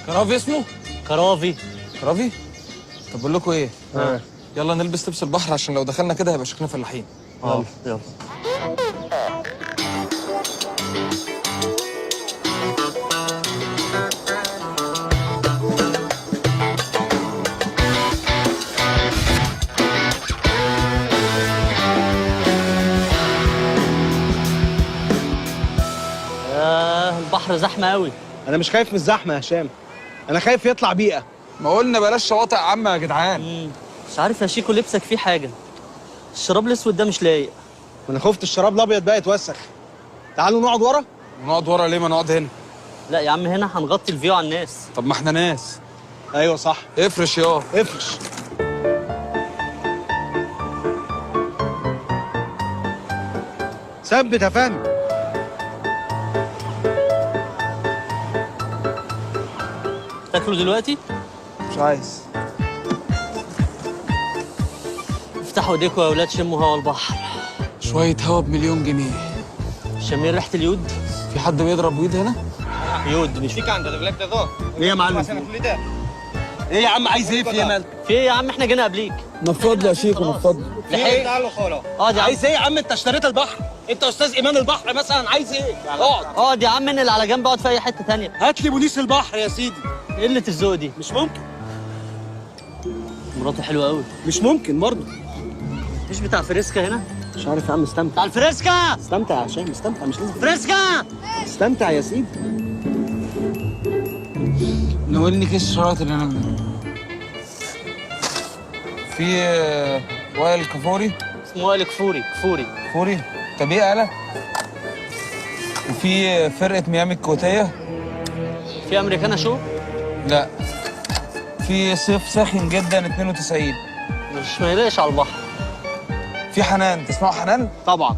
كرافي اسمه؟ كرافي. كرافي؟ طب بقول لكم ايه؟ يلا نلبس لبس البحر عشان لو دخلنا كده هيبقى شكلنا فلاحين. يلا. البحر زحمة قوي. انا مش خايف من الزحمه يا هشام، انا خايف يطلع بيئه. ما قلنا بلاش شواطئ عامة يا جدعان. مش عارف يا شيكو، لبسك فيه حاجة. الشراب الأسود ده مش لايق. انا خفت الشراب الابيض بقى يتوسخ. تعالوا نقعد ورا. نقعد ورا ليه؟ ما نقعد هنا. لا يا عم، هنا هنغطي الفيو على الناس. طب ما احنا ناس. ايوه صح. افرش يا افرش. ثبت يا فندم. تاكلوا دلوقتي؟ مش عايز. افتحوا ايديكوا يا اولاد، شموا هوا البحر. شوية هوا بمليون جنيه. شامين ريحة اليود؟ في حد بيضرب ويد هنا؟ يود مش ايه يا معلم؟ ايه يا عم عايز ايه في ايه مالك؟ في ايه يا عم؟ احنا جينا قبليك. نفض لي يا شيخ ونفض لي. في ايه؟ تعالوا خلاص. اقعد يا عم. عايز ايه يا عم؟ انت اشتريت البحر؟ انت استاذ ايمان البحر مثلا؟ عايز ايه؟ اقعد يا عم، انقل على جنب، اقعد في اي حتة تانية. هات لي بوليس البحر يا سيدي. قلة الذوق دي. مش ممكن. مراته حلوة قوي. مش ممكن برضه. مش بتاع فريسكا هنا؟ مش عارف يا عم، استمتع. بتاع الفريسكا. استمتع يا هشام، استمتع، مش لازم. فريسكا. استمتع يا سيدي. ناولني كيس الشرايط اللي انا منه. في وائل كفوري. اسمه وائل كفوري. كفوري؟ طب ايه قالة؟ وفي فرقة ميامي الكويتية. في امريكانا شو؟ لا. في صيف ساخن جدا 92. مش ما يلاقيش على البحر. في حنان، تسمعوا حنان؟ طبعا.